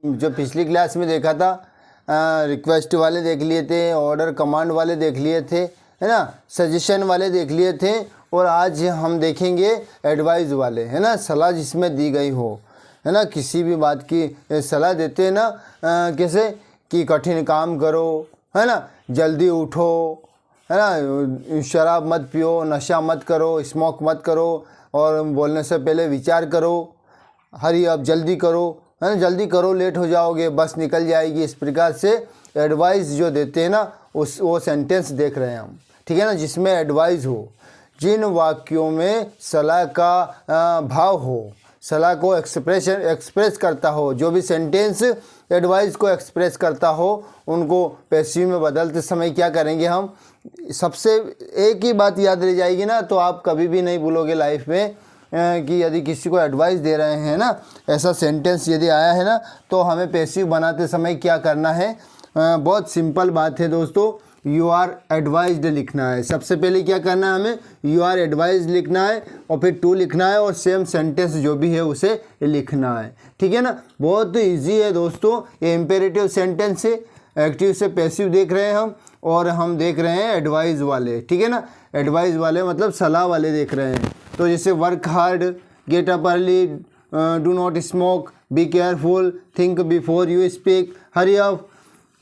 जो पिछली क्लास में देखा था, रिक्वेस्ट वाले देख लिए थे, ऑर्डर कमांड वाले देख लिए थे, है ना, सजेशन वाले देख लिए थे, और आज हम देखेंगे एडवाइस वाले, है ना, सलाह जिसमें दी गई हो, है ना। किसी भी बात की सलाह देते हैं ना, कैसे कि कठिन काम करो, है ना, जल्दी उठो, है ना, शराब मत पियो, नशा मत करो, स्मोक मत करो, और बोलने से पहले विचार करो, हरी अब जल्दी करो, है ना, जल्दी करो लेट हो जाओगे, बस निकल जाएगी। इस प्रकार से एडवाइस जो देते हैं ना, वो सेंटेंस देख रहे हैं हम, ठीक है ना, जिसमें एडवाइस हो। जिन वाक्यों में सलाह का भाव हो, सलाह को एक्सप्रेस करता हो, जो भी सेंटेंस एडवाइस को एक्सप्रेस करता हो, उनको पैसिव में बदलते समय क्या करेंगे हम। सबसे एक ही बात याद रह जाएगी ना, तो आप कभी भी नहीं भूलोगे लाइफ में कि यदि किसी को एडवाइस दे रहे हैं ना, ऐसा सेंटेंस यदि आया है ना, तो हमें पैसिव बनाते समय क्या करना है। बहुत सिंपल बात है दोस्तों, यू आर एडवाइज्ड लिखना है। सबसे पहले क्या करना है हमें, यू आर एडवाइज्ड लिखना है, और फिर टू लिखना है, और सेम सेंटेंस जो भी है उसे लिखना है, ठीक है ना। बहुत इजी है दोस्तों, ये इम्पेरेटिव सेंटेंस है। एक्टिव से पैसिव देख रहे हैं हम, और हम देख रहे हैं एडवाइस वाले, ठीक है ना। एडवाइस वाले मतलब सलाह वाले देख रहे हैं। तो जैसे work hard, gate up early, do not smoke, be careful, think before you speak, hurry up,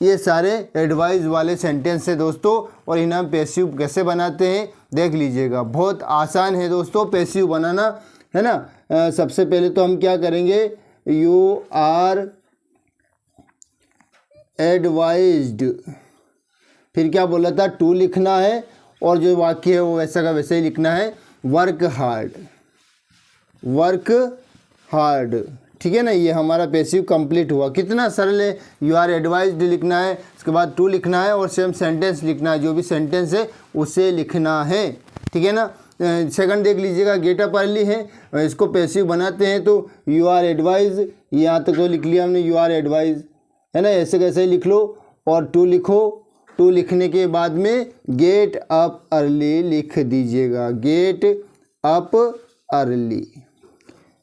ये सारे एडवाइस वाले सेंटेंस है दोस्तों। और इन्हें हम पैसिव कैसे बनाते हैं देख लीजिएगा। बहुत आसान है दोस्तों पैसिव बनाना, है ना। सबसे पहले तो हम क्या करेंगे, यू आर एडवाइज्ड, फिर क्या बोला था, टू लिखना है, और जो वाक्य है वो वैसा का वैसे ही लिखना है, वर्क हार्ड, वर्क हार्ड, ठीक है ना। ये हमारा पैसिव कंप्लीट हुआ। कितना सरल है, यू आर एडवाइज्ड लिखना है, उसके बाद टू लिखना है, और सेम सेंटेंस लिखना है, जो भी सेंटेंस है उसे लिखना है, ठीक है ना। सेकंड देख लीजिएगा, गेट अप अर्ली है, इसको पैसिव बनाते हैं तो यू आर एडवाइज, यहाँ तक तो लिख लिया हमने, यू आर एडवाइज, है ना, ऐसे कैसे ही लिख लो, और टू लिखो। टू लिखने के बाद में गेट अप अर्ली लिख दीजिएगा, गेट अप अर्ली,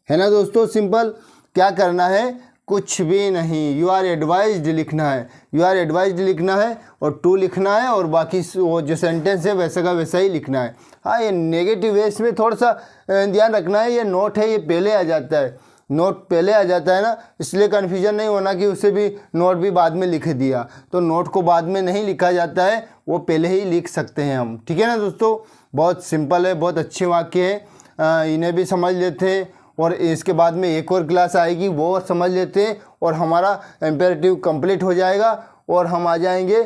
है ना दोस्तों। सिंपल, क्या करना है, कुछ भी नहीं, यू आर एडवाइज्ड लिखना है, यू आर एडवाइज्ड लिखना है, और टू लिखना है, और बाकी वो जो सेंटेंस है वैसा का वैसा ही लिखना है। हाँ, ये नेगेटिव वेस में थोड़ा सा ध्यान रखना है, ये नोट है, ये पहले आ जाता है, नोट पहले आ जाता है ना, इसलिए कन्फ्यूजन नहीं होना कि उसे भी नोट भी बाद में लिख दिया। तो नोट को बाद में नहीं लिखा जाता है, वो पहले ही लिख सकते हैं हम, ठीक है ना दोस्तों। बहुत सिंपल है, बहुत अच्छे वाक्य है, इन्हें भी समझ लेते हैं, और इसके बाद में एक और क्लास आएगी वो समझ लेते हैं, और हमारा इम्पेरेटिव कंप्लीट हो जाएगा, और हम आ जाएंगे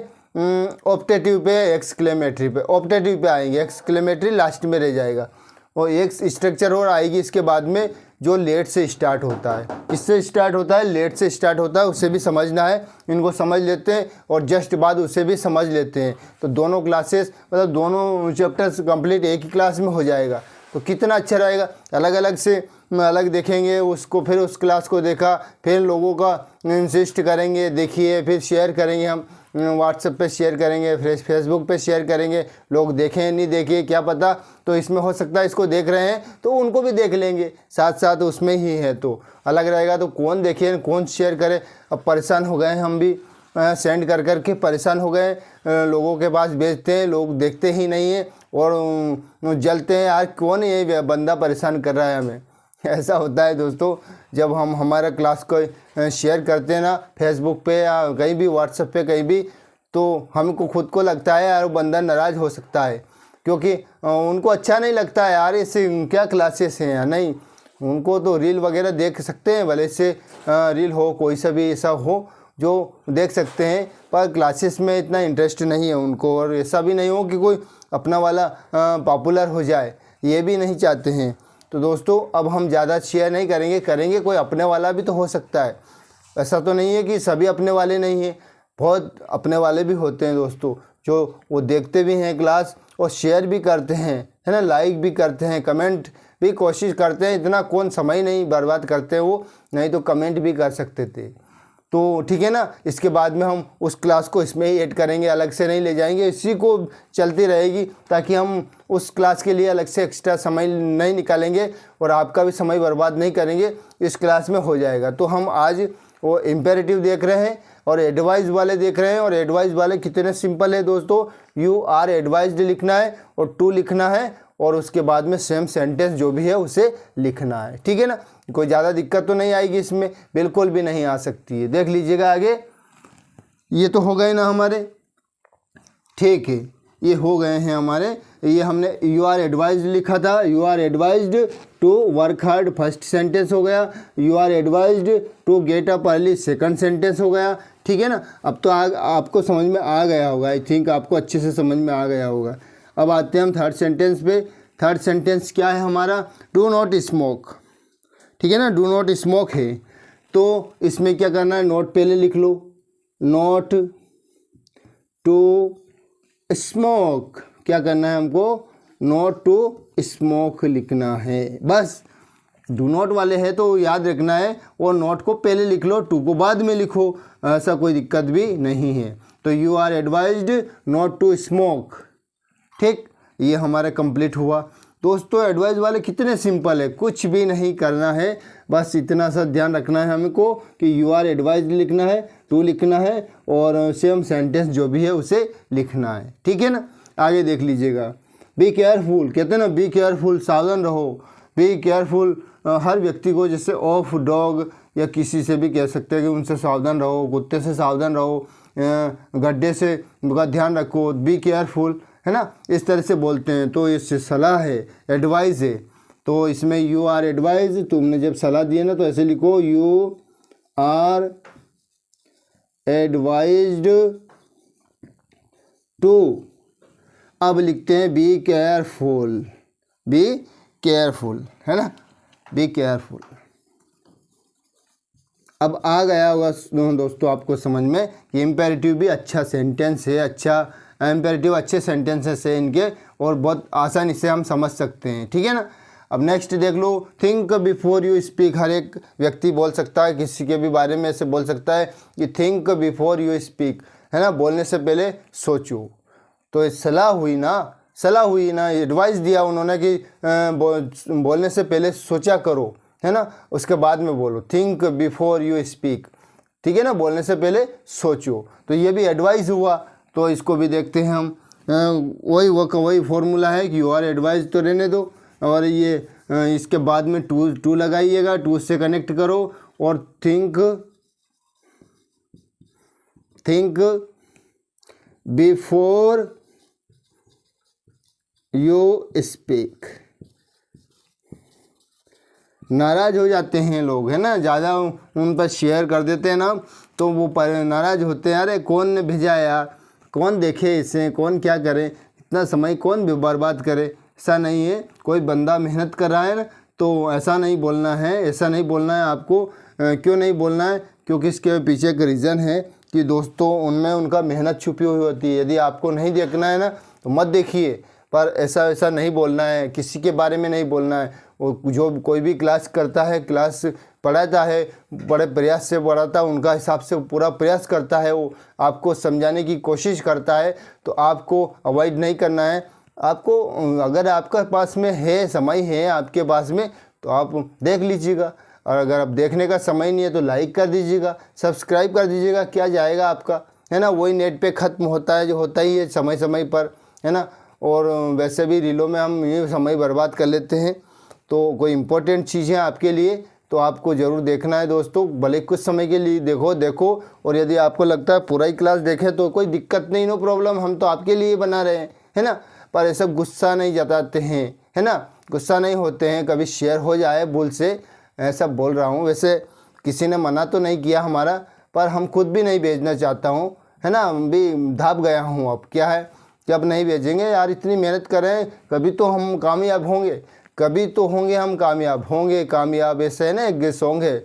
ऑप्टेटिव पे, एक्सक्लेमेटरी पे। ऑप्टेटिव पे आएंगे, एक्सक्लेमेटरी लास्ट में रह जाएगा, और एक स्ट्रक्चर और आएगी इसके बाद में, जो लेट से स्टार्ट होता है, इससे स्टार्ट होता है, लेट से स्टार्ट होता है, उसे भी समझना है। इनको समझ लेते हैं, और जस्ट बाद उसे भी समझ लेते हैं, तो दोनों क्लासेस मतलब दोनों चैप्टर्स कंप्लीट एक ही क्लास में हो जाएगा। तो कितना अच्छा रहेगा, अलग अलग से अलग देखेंगे उसको, फिर उस क्लास को देखा, फिर लोगों का इंसिस्ट करेंगे देखिए, फिर शेयर करेंगे, हम व्हाट्सएप पे शेयर करेंगे, फिर फेसबुक पे शेयर करेंगे, लोग देखें नहीं देखें क्या पता। तो इसमें हो सकता है इसको देख रहे हैं तो उनको भी देख लेंगे, साथ साथ उसमें ही है, तो अलग रहेगा, तो कौन देखे कौन शेयर करे। अब परेशान हो गए हम भी, सेंड कर कर के परेशान हो गए, लोगों के पास भेजते हैं, लोग देखते ही नहीं हैं, और जलते हैं, यार कौन ये बंदा परेशान कर रहा है हमें। ऐसा होता है दोस्तों, जब हम हमारा क्लास को शेयर करते हैं ना फेसबुक पे या कहीं भी, व्हाट्सएप पे कहीं भी, तो हमको खुद को लगता है यार वो बंदा नाराज़ हो सकता है, क्योंकि उनको अच्छा नहीं लगता है यार इससे क्या क्लासेस हैं या नहीं। उनको तो रील वगैरह देख सकते हैं, भले से रील हो, कोई सा भी ऐसा हो जो देख सकते हैं, पर क्लासेस में इतना इंटरेस्ट नहीं है उनको, और ऐसा भी नहीं हो कि कोई अपना वाला पॉपुलर हो जाए, ये भी नहीं चाहते हैं। तो दोस्तों अब हम ज़्यादा शेयर नहीं करेंगे कोई अपने वाला भी तो हो सकता है, ऐसा तो नहीं है कि सभी अपने वाले नहीं हैं, बहुत अपने वाले भी होते हैं दोस्तों, जो वो देखते भी हैं क्लास और शेयर भी करते हैं, है ना, लाइक भी करते हैं, कमेंट भी कोशिश करते हैं। इतना कौन समय नहीं बर्बाद करते वो, नहीं तो कमेंट भी कर सकते थे। तो ठीक है ना, इसके बाद में हम उस क्लास को इसमें ही ऐड करेंगे, अलग से नहीं ले जाएंगे, इसी को चलती रहेगी, ताकि हम उस क्लास के लिए अलग से एक्स्ट्रा समय नहीं निकालेंगे और आपका भी समय बर्बाद नहीं करेंगे, इस क्लास में हो जाएगा। तो हम आज वो इम्पेरेटिव देख रहे हैं और एडवाइज वाले देख रहे हैं। और एडवाइज वाले कितने सिंपल है दोस्तों, यू आर एडवाइज्ड लिखना है और टू लिखना है और उसके बाद में सेम सेंटेंस जो भी है उसे लिखना है। ठीक है ना, कोई ज़्यादा दिक्कत तो नहीं आएगी इसमें, बिल्कुल भी नहीं आ सकती है। देख लीजिएगा आगे, ये तो हो गए ना हमारे, ठीक है, ये हो गए हैं हमारे। ये हमने यू आर एडवाइज्ड लिखा था, you are advised to work hard first sentence हो गया, you are advised to get up early second sentence हो गया। ठीक है ना, अब तो आपको समझ में आ गया होगा, आई थिंक आपको अच्छे से समझ में आ गया होगा। अब आते हैं हम थर्ड सेंटेंस पे। थर्ड सेंटेंस क्या है हमारा, डू नॉट स्मोक। ठीक है ना, डू नॉट स्मोक है, तो इसमें क्या करना है, नोट पहले लिख लो, नॉट टू स्मोक, क्या करना है हमको, नॉट टू स्मोक लिखना है। बस डू नॉट वाले है तो याद रखना है, और नॉट को पहले लिख लो, टू को बाद में लिखो, ऐसा कोई दिक्कत भी नहीं है। तो you are advised not to smoke. ठीक, ये हमारा कंप्लीट हुआ दोस्तों। एडवाइस वाले कितने सिंपल है, कुछ भी नहीं करना है, बस इतना सा ध्यान रखना है हमको कि यू आर एडवाइज्ड लिखना है, टू लिखना है और सेम सेंटेंस जो भी है उसे लिखना है। ठीक है ना, आगे देख लीजिएगा। बी केयरफुल, कहते हैं ना बी केयरफुल, सावधान रहो। बी केयरफुल हर व्यक्ति को, जैसे ऑफ डॉग या किसी से भी कह सकते हैं कि उनसे सावधान रहो, कुत्ते से सावधान रहो, गड्ढे से का ध्यान रखो, बी केयरफुल, है ना, इस तरह से बोलते हैं। तो इससे सलाह है, एडवाइस है, तो इसमें यू आर एडवाइज, तुमने जब सलाह दी है ना तो ऐसे लिखो, यू आर एडवाइज्ड टू, अब लिखते हैं बी केयरफुल, बी केयरफुल, है ना, बी केयरफुल। अब आ गया होगा दोस्तों आपको समझ में कि इम्पेरेटिव भी अच्छा सेंटेंस है, अच्छा इम्पेरेटिव अच्छे सेंटेंसेस है इनके, और बहुत आसानी से हम समझ सकते हैं। ठीक है ना, अब नेक्स्ट देख लो, थिंक बिफोर यू स्पीक। हर एक व्यक्ति बोल सकता है, किसी के भी बारे में ऐसे बोल सकता है कि थिंक बिफोर यू स्पीक, है ना, बोलने से पहले सोचो। तो सलाह हुई ना, एडवाइस दिया उन्होंने कि बोलने से पहले सोचा करो, है ना, उसके बाद में बोलो, थिंक बिफोर यू स्पीक। ठीक है ना, बोलने से पहले सोचो, तो ये भी एडवाइस हुआ। तो इसको भी देखते हैं हम, वही फॉर्मूला है कि यू आर एडवाइज तो रहने दो, और ये इसके बाद में टू लगाइएगा, टू से कनेक्ट करो और थिंक बिफोर यू स्पीक। नाराज़ हो जाते हैं लोग, है ना, ज़्यादा उन पर शेयर कर देते हैं ना, तो वो नाराज़ होते हैं, अरे कौन ने भेजा यार, कौन देखे इसे, कौन क्या करे, इतना समय कौन भी बर्बाद करे। ऐसा नहीं है, कोई बंदा मेहनत कर रहा है ना, तो ऐसा नहीं बोलना है, ऐसा नहीं बोलना है आपको। क्यों नहीं बोलना है, क्योंकि इसके पीछे एक रीज़न है कि दोस्तों उनमें उनका मेहनत छुपी हुई होती है। यदि आपको नहीं देखना है ना तो मत देखिए, पर ऐसा नहीं बोलना है, किसी के बारे में नहीं बोलना है। जो कोई भी क्लास करता है, क्लास पढ़ाता है, बड़े प्रयास से पढ़ाता है, उनका हिसाब से पूरा प्रयास करता है, वो आपको समझाने की कोशिश करता है, तो आपको अवॉइड नहीं करना है। आपको अगर आपका पास में है, समय है आपके पास में, तो आप देख लीजिएगा, और अगर आप देखने का समय नहीं है तो लाइक कर दीजिएगा, सब्सक्राइब कर दीजिएगा, क्या जाएगा आपका, है ना, वही नेट पे ख़त्म होता है, जो होता ही है समय समय पर, है ना। और वैसे भी रीलों में हम ये समय बर्बाद कर लेते हैं, तो कोई इम्पोर्टेंट चीज़ें आपके लिए तो आपको ज़रूर देखना है दोस्तों, भले कुछ समय के लिए देखो। और यदि आपको लगता है पूरा ही क्लास देखें तो कोई दिक्कत नहीं, नो प्रॉब्लम, हम तो आपके लिए बना रहे हैं, है ना। पर ऐसा गुस्सा नहीं जताते हैं, है ना, गुस्सा नहीं होते हैं, कभी शेयर हो जाए भूल से, ऐसा बोल रहा हूँ। वैसे किसी ने मना तो नहीं किया हमारा, पर हम खुद भी नहीं भेजना चाहता हूँ, है ना, भी धाप गया हूँ। अब क्या है कि अब नहीं भेजेंगे यार, इतनी मेहनत करें, कभी तो हम कामयाब होंगे, कभी तो होंगे हम कामयाब, ऐसे है ना, एक सॉन्ग है,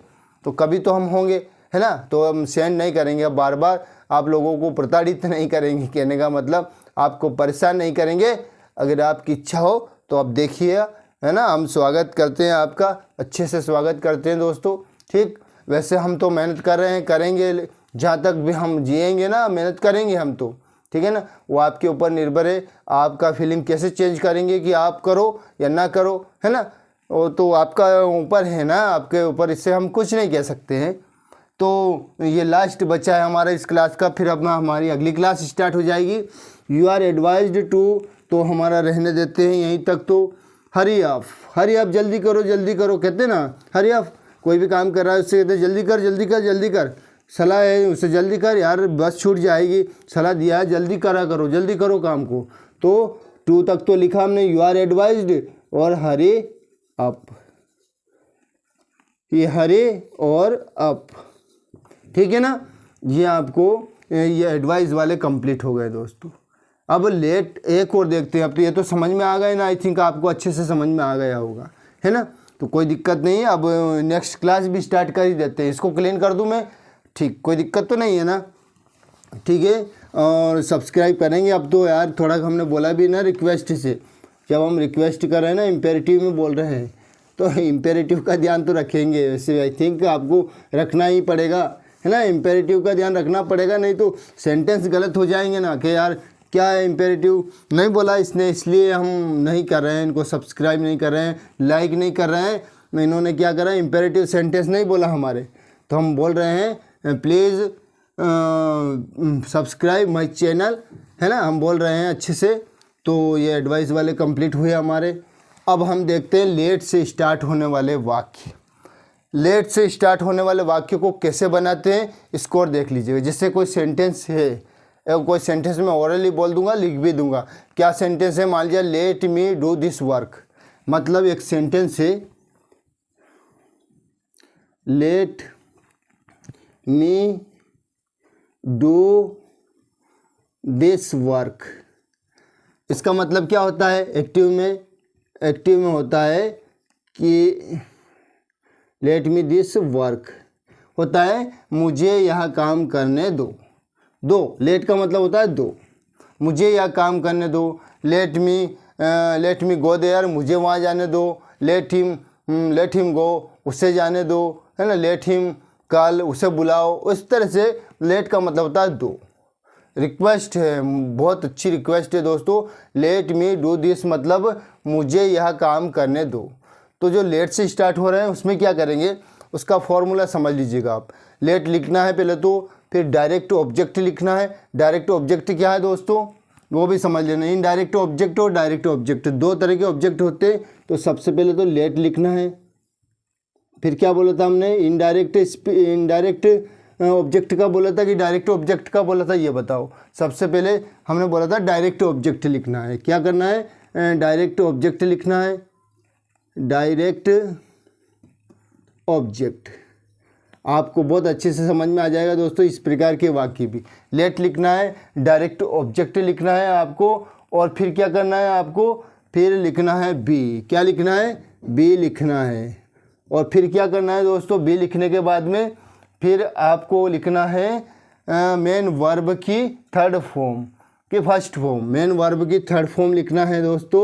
तो कभी तो हम होंगे, है ना। तो हम सेंड नहीं करेंगे, बार बार आप लोगों को प्रताड़ित नहीं करेंगे, कहने का मतलब आपको परेशान नहीं करेंगे। अगर आपकी इच्छा हो तो आप देखिए, है ना, हम स्वागत करते हैं आपका, अच्छे से स्वागत करते हैं दोस्तों। ठीक, वैसे हम तो मेहनत कर रहे हैं, करेंगे, जहाँ तक भी हम जिएंगे ना मेहनत करेंगे हम तो, ठीक है ना। वो आपके ऊपर निर्भर है, आपका फीलिंग कैसे चेंज करेंगे कि आप करो या ना करो, है ना, वो तो आपका ऊपर है ना, आपके ऊपर, इससे हम कुछ नहीं कह सकते हैं। तो ये लास्ट बचा है हमारा इस क्लास का, फिर अब हमारी अगली क्लास स्टार्ट हो जाएगी। यू आर एडवाइज्ड टू, तो हमारा रहने देते हैं यहीं तक। तो हरी अप, जल्दी करो कहते हैं ना, हरी अप। कोई भी काम कर रहा है उससे कहते हैं जल्दी कर। सलाह है उससे जल्दी कर यार, बस छूट जाएगी। सलाह दिया है जल्दी करो काम को। तो 2 तक तो लिखा हमने, यू आर एडवाइज्ड और हरी अप, ये हरी और अप, ठीक है ना। ये आपको ये एडवाइस वाले कंप्लीट हो गए दोस्तों। अब लेट एक और देखते हैं। अब तो ये तो समझ में आ गए ना, आई थिंक आपको अच्छे से समझ में आ गया होगा, है ना। तो कोई दिक्कत नहीं है। अब नेक्स्ट क्लास भी स्टार्ट कर ही देते हैं। इसको क्लीन कर दूं मैं, ठीक, कोई दिक्कत तो नहीं है ना, ठीक है। और सब्सक्राइब करेंगे। अब तो यार थोड़ा हमने बोला भी ना रिक्वेस्ट से, जब हम रिक्वेस्ट कर रहे हैं ना, इम्पेरेटिव में बोल रहे हैं, तो इम्पेरेटिव का ध्यान तो रखेंगे। वैसे आई थिंक आपको रखना ही पड़ेगा, है ना। इम्पेरेटिव का ध्यान रखना पड़ेगा, नहीं तो सेंटेंस गलत हो जाएंगे ना, कि यार क्या है इम्पेरेटिव नहीं बोला इसने, इसलिए हम नहीं कर रहे हैं, इनको सब्सक्राइब नहीं कर रहे हैं, लाइक नहीं कर रहे हैं। इन्होंने क्या करा, इम्पेरेटिव सेंटेंस नहीं बोला हमारे, तो हम बोल रहे हैं प्लीज़ सब्सक्राइब माय चैनल, है ना, हम बोल रहे हैं अच्छे से। तो ये एडवाइस वाले कंप्लीट हुए हमारे। अब हम देखते हैं लेट से स्टार्ट होने वाले वाक्य। लेट से स्टार्ट होने वाले वाक्य को कैसे बनाते हैं इसको और देख लीजिएगा। जैसे कोई सेंटेंस है, कोई सेंटेंस में ओरली बोल दूंगा, लिख भी दूंगा। क्या सेंटेंस है, मान लीजिए let me do this work, मतलब एक सेंटेंस है let me do this work. इसका मतलब क्या होता है, एक्टिव में होता है कि लेट मी दिस वर्क होता है मुझे यह काम करने दो। लेट का मतलब होता है दो, मुझे यह काम करने दो। लेट मी गो देयर, मुझे वहाँ जाने दो। लेट हिम गो, उससे जाने दो, है ना। लेट हिम कॉल, उसे बुलाओ। उस तरह से लेट का मतलब होता है दो। रिक्वेस्ट है, बहुत अच्छी रिक्वेस्ट है दोस्तों। लेट मी डू दिस मतलब मुझे यह काम करने दो। तो जो लेट से स्टार्ट हो रहे हैं उसमें क्या करेंगे, उसका फॉर्मूला समझ लीजिएगा आप। लेट लिखना है पहले तो, फिर डायरेक्ट ऑब्जेक्ट लिखना है। डायरेक्ट ऑब्जेक्ट क्या है दोस्तों, वो भी समझ लेना। इनडायरेक्ट ऑब्जेक्ट और डायरेक्ट ऑब्जेक्ट, दो तरह के ऑब्जेक्ट होते हैं। तो सबसे पहले तो लेट लिखना है। फिर क्या बोला था हमने, इनडायरेक्ट ऑब्जेक्ट का बोला था कि डायरेक्ट ऑब्जेक्ट का बोला था, ये बताओ। सबसे पहले हमने बोला था डायरेक्ट ऑब्जेक्ट लिखना है। क्या करना है, डायरेक्ट ऑब्जेक्ट लिखना है। डायरेक्ट ऑब्जेक्ट आपको बहुत अच्छे से समझ में आ जाएगा दोस्तों। इस प्रकार के वाक्य भी लेट लिखना है, डायरेक्ट ऑब्जेक्ट लिखना है आपको, और फिर क्या करना है आपको, फिर लिखना है बी। क्या लिखना है, बी लिखना है। और फिर क्या करना है दोस्तों, बी लिखने के बाद में फिर आपको लिखना है मेन वर्ब की थर्ड फॉर्म की फर्स्ट फॉर्म। मेन वर्ब की थर्ड फॉर्म लिखना है दोस्तों,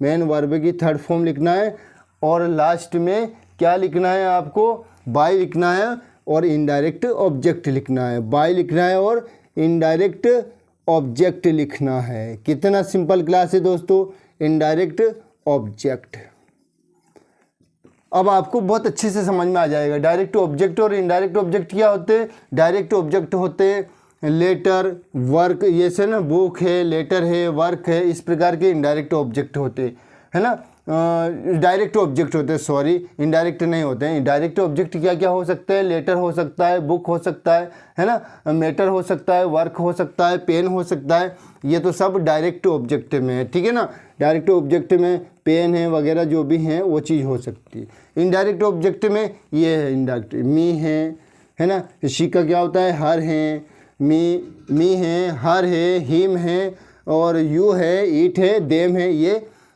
मेन वर्ब की थर्ड फॉर्म लिखना है। और लास्ट में क्या लिखना है आपको, बाय लिखना है और इनडायरेक्ट ऑब्जेक्ट लिखना है। बाय लिखना है और इनडायरेक्ट ऑब्जेक्ट लिखना है। कितना सिंपल क्लास है दोस्तों, इनडायरेक्ट ऑब्जेक्ट। अब आपको बहुत अच्छे से समझ में आ जाएगा। डायरेक्ट ऑब्जेक्ट और इनडायरेक्ट ऑब्जेक्ट क्या होते हैं। डायरेक्ट ऑब्जेक्ट होते हैं लेटर, वर्क, ये से ना, बुक है, लेटर है, वर्क है, इस प्रकार के इनडायरेक्ट ऑब्जेक्ट होते हैं, है ना। डायरेक्ट ऑब्जेक्ट होते हैं, सॉरी, इनडायरेक्ट नहीं होते हैं। डायरेक्ट ऑब्जेक्ट क्या क्या हो सकते हैं, लेटर हो सकता है, बुक हो सकता है ना, मैटर हो सकता है, वर्क हो सकता है, पेन हो सकता है। ये तो सब डायरेक्ट ऑब्जेक्ट में है, ठीक है ना। डायरेक्ट ऑब्जेक्ट में पेन है वगैरह जो भी हैं वो चीज़ हो सकती है। इनडायरेक्ट ऑब्जेक्ट में ये है इनडायरेक्ट, मी है ना। शी का क्या होता है, हर है। मी है, हर है, हिम है, और यू है, ईट है, देम है।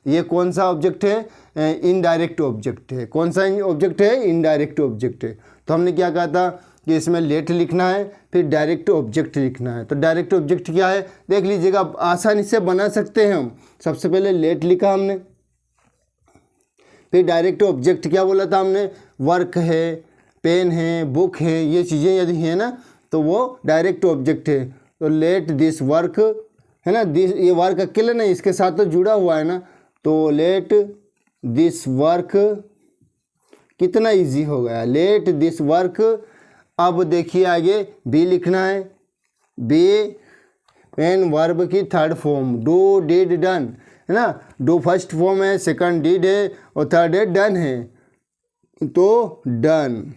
ये कौन सा ऑब्जेक्ट है, इनडायरेक्ट ऑब्जेक्ट है। कौन सा ऑब्जेक्ट है, इनडायरेक्ट ऑब्जेक्ट है। तो हमने क्या कहा था कि इसमें लेट लिखना है, फिर डायरेक्ट ऑब्जेक्ट लिखना है। तो डायरेक्ट ऑब्जेक्ट क्या है देख लीजिएगा, आसानी से बना सकते हैं हम। सबसे पहले लेट लिखा हमने, फिर डायरेक्ट ऑब्जेक्ट क्या बोला था हमने, वर्क है, पेन है, बुक है, ये चीज़ें यदि हैं ना तो वो डायरेक्ट ऑब्जेक्ट है। तो लेट दिस वर्क, है ना, दिस, ये वर्क अकेले नहीं, इसके साथ तो जुड़ा हुआ है ना। तो लेट दिस वर्क, कितना इजी हो गया, लेट दिस वर्क अब देखिए आगे बी लिखना है। बी एन वर्ब की third form do did done है ना। डू फर्स्ट फॉर्म है, सेकंड डिड है और थर्ड है डन है, तो डन।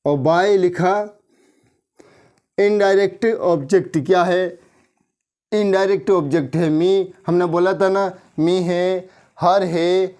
और बाय लिखा। इनडायरेक्ट ऑब्जेक्ट क्या है? इनडायरेक्ट ऑब्जेक्ट है मी। हमने बोला था ना, मी है, हर है,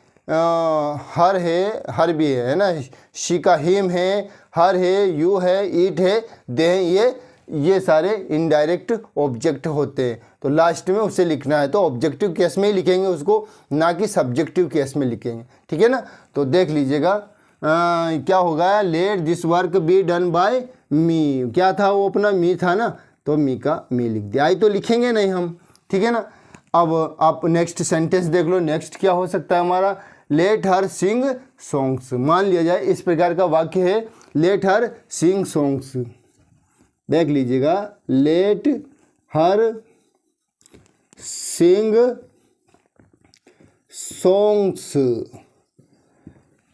हर भी है ना, शी का हिम है, हर है, यू है, ईट है, दे है, ये सारे इनडायरेक्ट ऑब्जेक्ट होते हैं। तो लास्ट में उसे लिखना है, तो ऑब्जेक्टिव केस में ही लिखेंगे उसको, ना कि सब्जेक्टिव केस में लिखेंगे, ठीक है ना। तो देख लीजिएगा क्या होगा, let this work be done by me. क्या था वो अपना, मी था ना, तो मी का मी लिख दिया। आई तो लिखेंगे नहीं हम, ठीक है ना। अब आप नेक्स्ट सेंटेंस देख लो, नेक्स्ट क्या हो सकता है हमारा, लेट हर सिंग सॉन्ग्स। मान लिया जाए इस प्रकार का वाक्य है, लेट हर सिंग सॉन्ग्स। देख लीजिएगा, लेट हर सिंग सॉन्ग्स।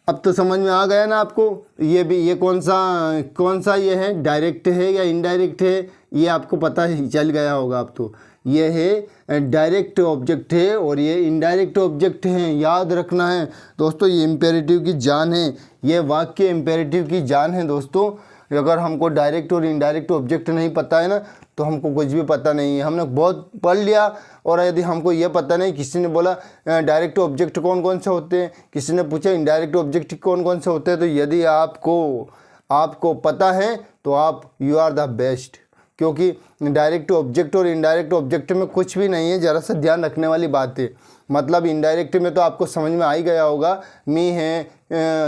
अब तो समझ में आ गया ना आपको। ये भी, ये कौन सा ये है, डायरेक्ट है या इनडायरेक्ट है, ये आपको पता ही चल गया होगा अब तो। ये है डायरेक्ट ऑब्जेक्ट है और ये इनडायरेक्ट ऑब्जेक्ट हैं, याद रखना है दोस्तों। ये इम्पेरेटिव की जान है, ये वाक्य इम्पेरेटिव की जान है दोस्तों। अगर हमको डायरेक्ट और इनडायरेक्ट ऑब्जेक्ट नहीं पता है ना, तो हमको कुछ भी पता नहीं है। हमने बहुत पढ़ लिया, और यदि हमको ये पता नहीं, किसी ने बोला डायरेक्ट ऑब्जेक्ट कौन कौन से होते हैं, किसी ने पूछा इनडायरेक्ट ऑब्जेक्ट कौन कौन से होते हैं, तो यदि आपको पता है तो आप यू आर द बेस्ट। क्योंकि डायरेक्ट ऑब्जेक्ट और इनडायरेक्ट ऑब्जेक्ट में कुछ भी नहीं है, ज़रा सा ध्यान रखने वाली बात है। मतलब इनडायरेक्ट में तो आपको समझ में आ ही गया होगा, मी है,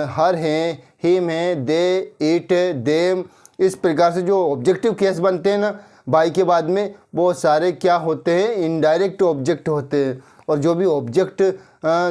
हर है, हिम है, दे, इट, देम। इस प्रकार से जो ऑब्जेक्टिव केस बनते हैं ना बाई के बाद में, वो सारे क्या होते हैं, इनडायरेक्ट ऑब्जेक्ट होते हैं। और जो भी ऑब्जेक्ट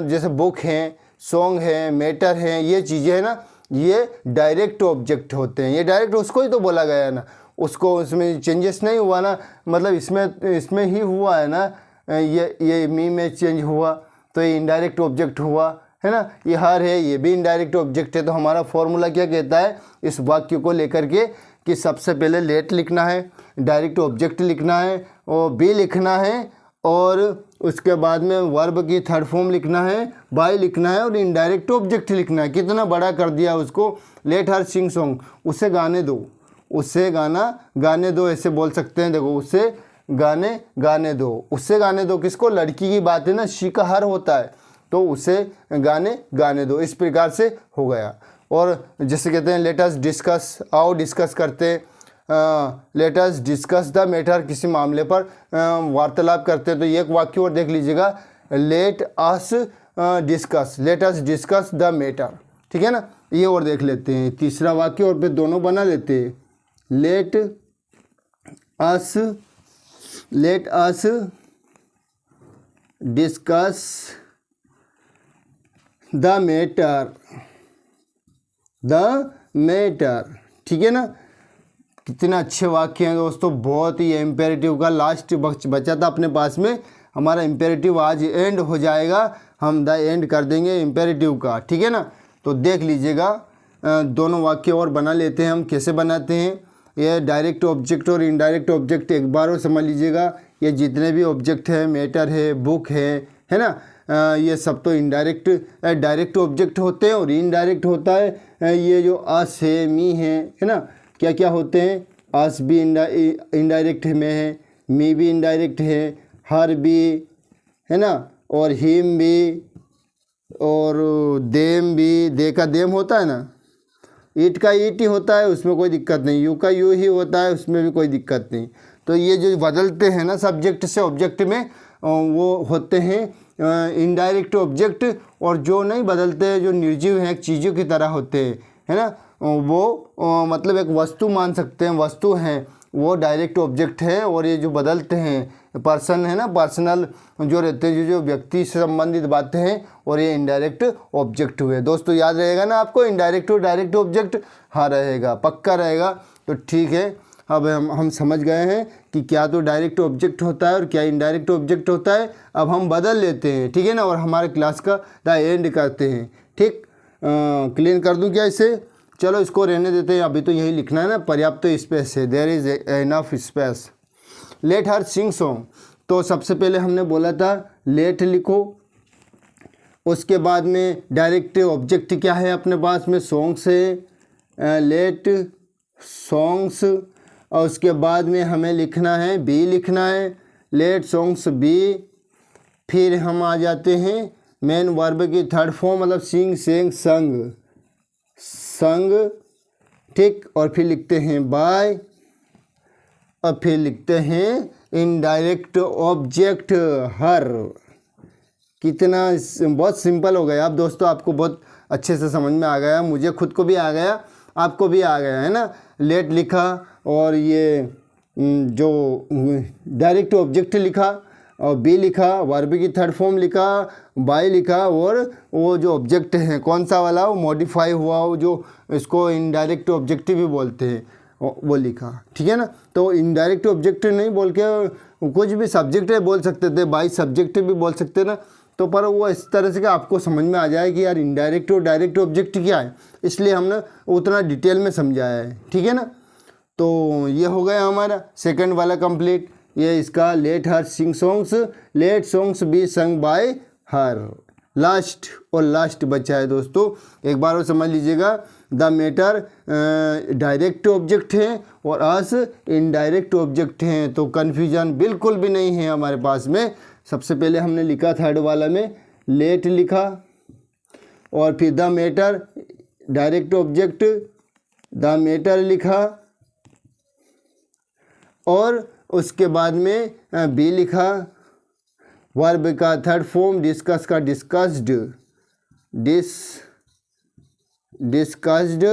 जैसे बुक हैं, सॉन्ग है, मैटर है, ये चीज़ें हैं ना, ये डायरेक्ट ऑब्जेक्ट होते हैं। ये डायरेक्ट उसको ही तो बोला गया है ना, उसको, उसमें चेंजेस नहीं हुआ ना, मतलब इसमें ही हुआ है ना, ये मी में चेंज हुआ तो ये इनडायरेक्ट ऑब्जेक्ट हुआ है ना। ये हर है, ये भी इनडायरेक्ट ऑब्जेक्ट है। तो हमारा फॉर्मूला क्या कहता है इस वाक्य को लेकर के, कि सबसे पहले लेट लिखना है, डायरेक्ट ऑब्जेक्ट लिखना है, और बी लिखना है, और उसके बाद में वर्ब की थर्ड फॉर्म लिखना है, बाय लिखना है, और इनडायरेक्ट ऑब्जेक्ट लिखना है। कितना बड़ा कर दिया उसको, लेट हर सिंग सॉन्ग, उसे गाने दो, उससे गाने दो, ऐसे बोल सकते हैं। देखो, उससे गाने दो, उससे गाने दो किसको, लड़की की बात है ना, शी का हर होता है, तो उसे गाने दो। इस प्रकार से हो गया। और जैसे कहते हैं लेट अस डिस्कस, आओ डिस्कस करते हैं, let us discuss the matter, किसी मामले पर वार्तालाप करते हैं। तो एक वाक्य और देख लीजिएगा, let us discuss the matter, ठीक है ना। ये और देख लेते हैं तीसरा वाक्य, और फिर दोनों बना लेते हैं। Let us discuss the matter, ठीक है ना। कितना अच्छे वाक्य हैं दोस्तों, बहुत ही। इम्पेरेटिव का लास्ट बचा था अपने पास में, हमारा इम्पेरेटिव आज एंड हो जाएगा, हम द एंड कर देंगे इम्पेरेटिव का, ठीक है ना। तो देख लीजिएगा, दोनों वाक्य और बना लेते हैं हम। कैसे बनाते हैं, ये डायरेक्ट ऑब्जेक्ट और इनडायरेक्ट ऑब्जेक्ट एक बार और समझ लीजिएगा। ये जितने भी ऑब्जेक्ट है, मैटर है, बुक है ना, ये सब तो डायरेक्ट ऑब्जेक्ट होते हैं। और इनडायरेक्ट होता है ये जो अस है, मी है ना, क्या क्या होते हैं, अस भी इनडायरेक्ट में है, मी भी इनडायरेक्ट है, हर भी है ना, और हिम भी, और देम भी, दे का देम होता है ना, ईट का ईट ही होता है, उसमें कोई दिक्कत नहीं, यू का यू ही होता है, उसमें भी कोई दिक्कत नहीं। तो ये जो बदलते हैं ना सब्जेक्ट से ऑब्जेक्ट में, वो होते हैं इनडायरेक्ट ऑब्जेक्ट। और जो नहीं बदलते, जो निर्जीव हैं, चीज़ों की तरह होते हैं, है ना, वो मतलब एक वस्तु मान सकते हैं, वस्तु हैं, वो डायरेक्ट ऑब्जेक्ट है। और ये जो बदलते हैं, पर्सन है ना, पर्सनल जो रहते हैं, जो व्यक्ति से संबंधित बातें हैं, और ये इनडायरेक्ट ऑब्जेक्ट हुए। दोस्तों याद रहेगा ना आपको, इनडायरेक्ट और डायरेक्ट ऑब्जेक्ट, हाँ रहेगा, पक्का रहेगा। तो ठीक है, अब हम समझ गए हैं कि क्या तो डायरेक्ट ऑब्जेक्ट होता है और क्या इनडायरेक्ट ऑब्जेक्ट होता है। अब हम बदल लेते हैं, ठीक है ना, और हमारे क्लास का द एंड करते हैं। ठीक, क्लीन कर दूं क्या इसे, चलो इसको रहने देते हैं, अभी तो यही लिखना है ना, पर्याप्त तो स्पेस है, there is enough space. Let her sing song, तो सबसे पहले हमने बोला था लेट लिखो, उसके बाद में डायरेक्ट ऑब्जेक्ट क्या है अपने पास में, सॉन्ग्स है, लेट सॉन्ग्स, और उसके बाद में हमें लिखना है बी लिखना है, लेट सॉन्ग्स बी। फिर हम आ जाते हैं मेन वर्ब की थर्ड फॉर्म, मतलब सिंग सेंग संग संग, ठीक, और फिर लिखते हैं बाय, और फिर लिखते हैं इनडायरेक्ट ऑब्जेक्ट हर। कितना बहुत सिंपल हो गया अब दोस्तों, आपको बहुत अच्छे से समझ में आ गया, मुझे खुद को भी आ गया, आपको भी आ गया है ना। लेट लिखा और ये जो डायरेक्ट ऑब्जेक्ट लिखा और बी लिखा, वर्ब की थर्ड फॉर्म लिखा, बाय लिखा, और वो जो ऑब्जेक्ट है कौन सा वाला, वो मॉडिफाई हुआ हो जो इसको इनडायरेक्ट ऑब्जेक्ट भी बोलते हैं, वो लिखा, ठीक है ना। तो इनडायरेक्ट ऑब्जेक्ट नहीं बोल के कुछ भी सब्जेक्ट बोल सकते थे, बाय सब्जेक्ट भी बोल सकते ना, तो पर वो इस तरह से कि आपको समझ में आ जाए कि यार इनडायरेक्ट और डायरेक्ट ऑब्जेक्ट क्या है, इसलिए हमने उतना डिटेल में समझाया है, ठीक है ना। तो ये हो गया हमारा सेकंड वाला कंप्लीट, ये इसका let her sing songs, let songs be sung by her. Last और लास्ट बचा है दोस्तों, एक बार और समझ लीजिएगा, द मैटर डायरेक्ट ऑब्जेक्ट है और अस इनडायरेक्ट ऑब्जेक्ट हैं, तो कन्फ्यूजन बिल्कुल भी नहीं है हमारे पास में। सबसे पहले हमने लिखा थर्ड वाला में लेट लिखा, और फिर the matter direct object the matter लिखा, और उसके बाद में बी लिखा, वर्ब का थर्ड फॉर्म डिस्कस का डिस्कस्ड, डिस्कस्ड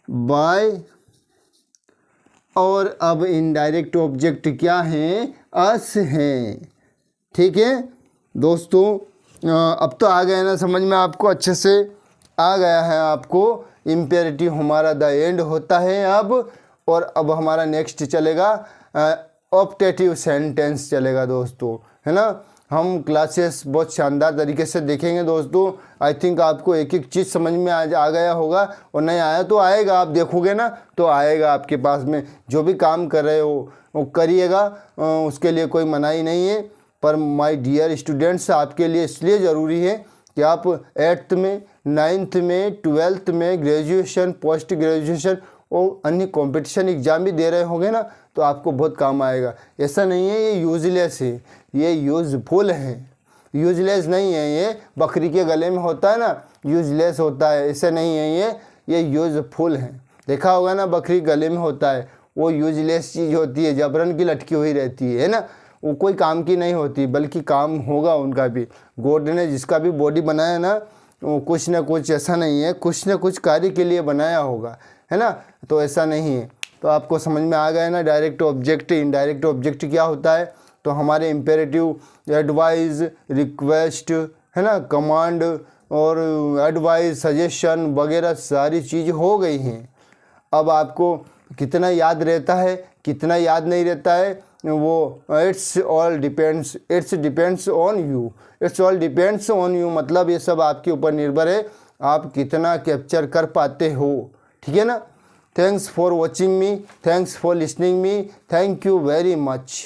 बाय, और अब इनडायरेक्ट ऑब्जेक्ट क्या हैं, अस हैं, ठीक है दोस्तों। अब तो आ गया ना समझ में, आपको अच्छे से आ गया है आपको। इम्पेरेटिव हमारा द एंड होता है अब, और अब हमारा नेक्स्ट चलेगा ऑप्टेटिव सेंटेंस चलेगा दोस्तों, है ना। हम क्लासेस बहुत शानदार तरीके से देखेंगे दोस्तों। आई थिंक आपको एक एक चीज़ समझ में आ गया होगा, और नहीं आया तो आएगा, आप देखोगे ना तो आएगा आपके पास में। जो भी काम कर रहे हो वो करिएगा, उसके लिए कोई मनाही नहीं है, पर माय डियर स्टूडेंट्स आपके लिए इसलिए ज़रूरी है कि आप 8th में, 9th में, 12th में, ग्रेजुएशन, पोस्ट ग्रेजुएशन और अन्य कंपटीशन एग्ज़ाम भी दे रहे होंगे ना, तो आपको बहुत काम आएगा। ऐसा नहीं है ये यूजलेस है, ये यूजफुल है, यूजलेस नहीं है। ये बकरी के गले में होता है ना, यूजलेस होता है, ऐसे नहीं है ये यूजफुल है। देखा होगा ना, बकरी गले में होता है, वो यूजलेस चीज़ होती है, जबरन की लटकी हुई रहती है ना, वो कोई काम की नहीं होती, बल्कि काम होगा उनका भी। गॉड ने जिसका भी बॉडी बनाया ना, वो कुछ ना कुछ, ऐसा नहीं है, कुछ ना कुछ कार्य के लिए बनाया होगा, है ना। तो ऐसा नहीं है। तो आपको समझ में आ गया ना डायरेक्ट ऑब्जेक्ट इनडायरेक्ट ऑब्जेक्ट क्या होता है। तो हमारे इम्पेरेटिव, एडवाइस, रिक्वेस्ट, है ना, कमांड और एडवाइस, सजेशन वगैरह सारी चीज़ हो गई हैं। अब आपको कितना याद रहता है, कितना याद नहीं रहता है, वो it's all depends on you. It's all depends on you मतलब ये सब आपके ऊपर निर्भर है, आप कितना कैप्चर कर पाते हो, ठीक है ना। Thanks for watching me, thanks for listening me, thank you very much.